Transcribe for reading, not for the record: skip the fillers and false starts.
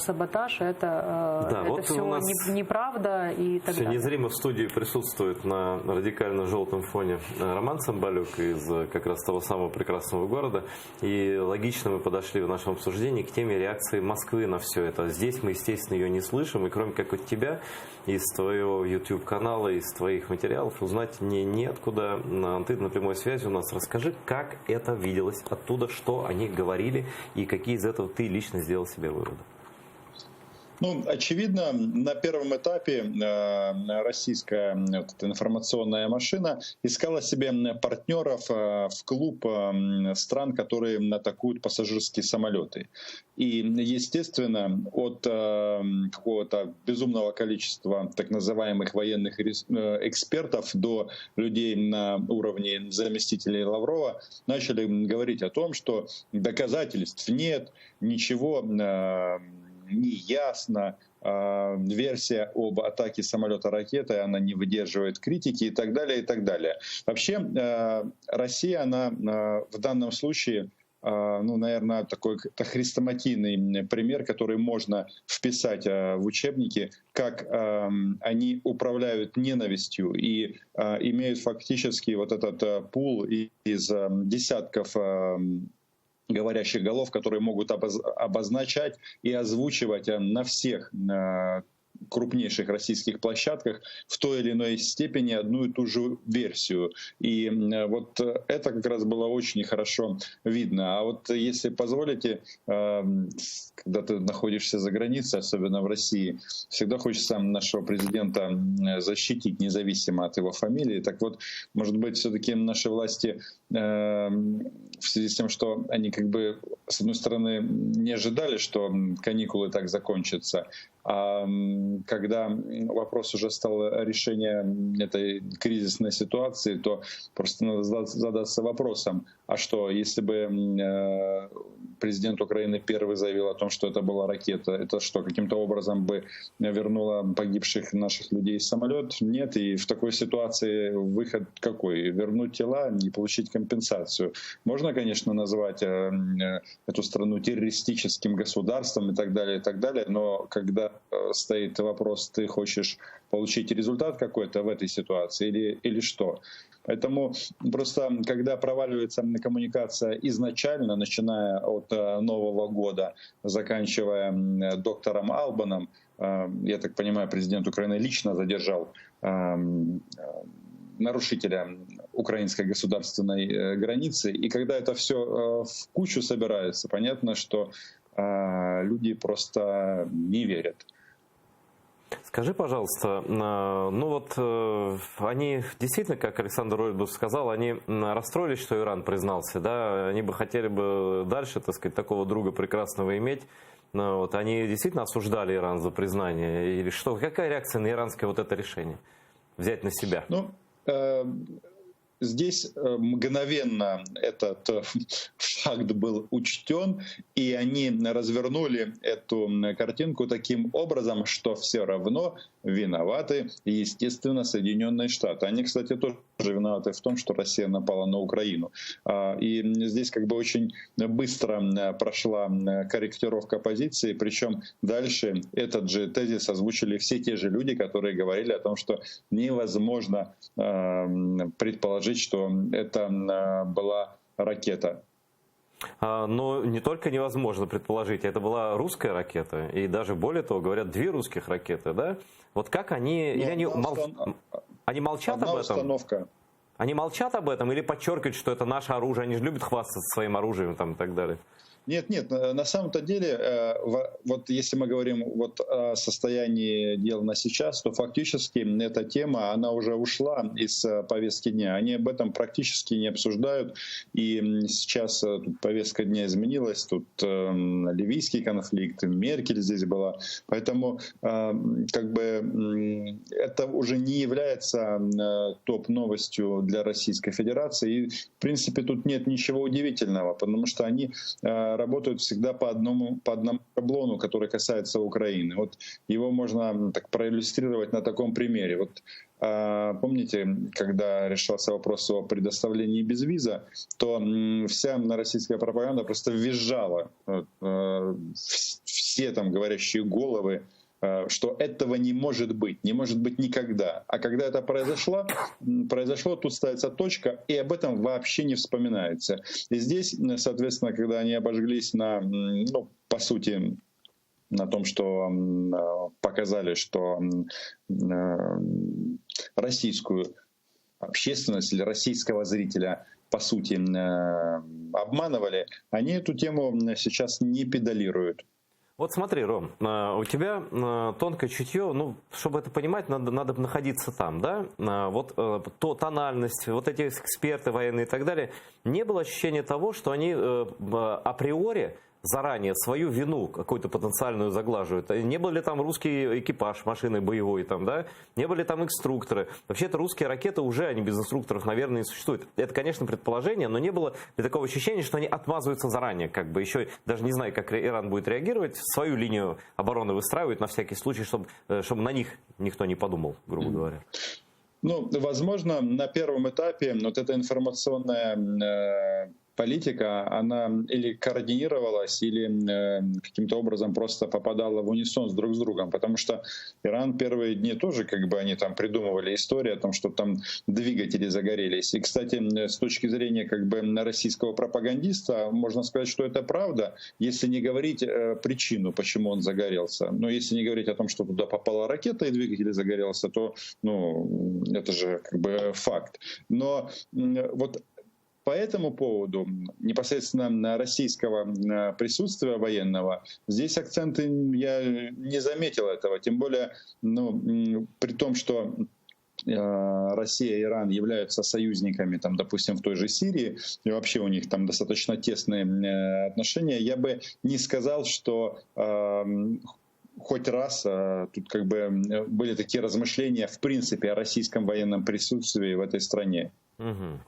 саботаж, это Да, вот все у нас неправда и так все далее. незримо в студии присутствует на радикально-желтом фоне Роман Цымбалюк из как раз того самого прекрасного города. И логично мы подошли в нашем обсуждении к теме реакции Москвы на все это. Здесь мы, естественно, ее не слышим, и кроме как от тебя, из твоего YouTube-канала, из твоих материалов узнать неоткуда. Ты на прямой связи у нас. Расскажи, как это виделось оттуда, что они говорили и какие из этого ты лично сделал себе выводы. Ну, очевидно, на первом этапе российская информационная машина искала себе партнеров в клуб стран, которые атакуют пассажирские самолеты. И, естественно, от какого-то безумного количества так называемых военных экспертов до людей на уровне заместителей Лаврова начали говорить о том, что доказательств нет, ничего не ясно, версия об атаке самолета-ракеты, она не выдерживает критики и так далее, и так далее. Вообще, Россия, она в данном случае, ну, наверное, такой хрестоматийный пример, который можно вписать в учебники, как они управляют ненавистью и имеют фактически вот этот пул из десятков говорящих голов, которые могут обозначать и озвучивать на всех крупнейших российских площадках в той или иной степени одну и ту же версию. И вот это как раз было очень хорошо видно. А вот если позволите, когда ты находишься за границей, особенно в России, всегда хочется нашего президента защитить, независимо от его фамилии. Так вот, может быть, все-таки наши власти в связи с тем, что они как бы, с одной стороны, не ожидали, что каникулы так закончатся, а когда вопрос уже стал решением этой кризисной ситуации, то просто надо задаться вопросом, а что, если бы президент Украины первый заявил о том, что это была ракета, это что, каким-то образом бы вернуло погибших наших людей в самолет? Нет, и в такой ситуации выход какой? Вернуть тела и получить компенсацию. Можно, конечно, назвать эту страну террористическим государством и так далее, но когда стоит вопрос, ты хочешь получить результат какой-то в этой ситуации или что? Поэтому просто, когда проваливается коммуникация изначально, начиная от Нового года, заканчивая доктором Албаном, я так понимаю, президент Украины лично задержал нарушителя украинской государственной границы, и когда это все в кучу собирается, понятно, что люди просто не верят. Скажи, пожалуйста, ну вот они действительно, как Александр Ройбус сказал, они расстроились, что Иран признался, да, они бы хотели бы дальше, так сказать, такого друга прекрасного иметь, но вот они действительно осуждали Иран за признание, или что, какая реакция на иранское вот это решение взять на себя? Ну, здесь мгновенно этот факт был учтен, и они развернули эту картинку таким образом, что все равно виноваты, естественно, Соединенные Штаты. Они, кстати, тоже виноваты в том, что Россия напала на Украину. И здесь как бы очень быстро прошла корректировка позиции, причем дальше этот же тезис озвучили все те же люди, которые говорили о том, что невозможно предположить, что это была ракета. Но не только невозможно предположить, это была русская ракета, и даже более того, говорят, 2 русских ракеты, да? Вот как они, или они молчат об этом? Установка. Они молчат об этом или подчеркивают, что это наше оружие, они же любят хвастаться своим оружием там, и так далее? Нет, на самом-то деле, вот если мы говорим вот о состоянии дел на сейчас, то фактически эта тема, она уже ушла из повестки дня. Они об этом практически не обсуждают, и сейчас тут повестка дня изменилась, тут ливийский конфликт, Меркель здесь была, поэтому как бы это уже не является топ-новостью для Российской Федерации, и в принципе тут нет ничего удивительного, потому что они работают всегда по одному шаблону, который касается Украины. Вот его можно так проиллюстрировать на таком примере. Вот помните, когда решался вопрос о предоставлении безвиза, то вся российская пропаганда просто визжала, все там говорящие головы, что этого не может быть никогда. А когда это произошло, тут ставится точка, и об этом вообще не вспоминается. И здесь, соответственно, когда они обожглись на, по сути, на том, что показали, что российскую общественность или российского зрителя по сути обманывали, они эту тему сейчас не педалируют. Вот смотри, Ром, у тебя тонкое чутье, чтобы это понимать, надо находиться там, да? Вот тональность, вот эти эксперты военные и так далее, не было ощущения того, что они априори заранее свою вину какую-то потенциальную заглаживают. Не был ли там русский экипаж машины боевой, там, да? Не были ли там инструкторы? Вообще-то русские ракеты уже, они без инструкторов, наверное, не существуют. Это, конечно, предположение, но не было ли такого ощущения, что они отмазываются заранее, как бы еще даже не знаю, как Иран будет реагировать, свою линию обороны выстраивают на всякий случай, чтобы на них никто не подумал, грубо говоря. Возможно, на первом этапе вот эта информационная политика, она или координировалась, или каким-то образом просто попадала в унисон друг с другом, потому что Иран первые дни тоже, они там придумывали историю о том, что там двигатели загорелись. И, кстати, с точки зрения российского пропагандиста, можно сказать, что это правда, если не говорить причину, почему он загорелся. Но если не говорить о том, что туда попала ракета и двигатель загорелся, то, это же факт. Но вот по этому поводу, непосредственно российского присутствия военного, здесь акценты я не заметил этого. Тем более, при том, что Россия и Иран являются союзниками, допустим, в той же Сирии, и вообще у них там достаточно тесные отношения, я бы не сказал, что хоть раз тут были такие размышления в принципе о российском военном присутствии в этой стране. Угу.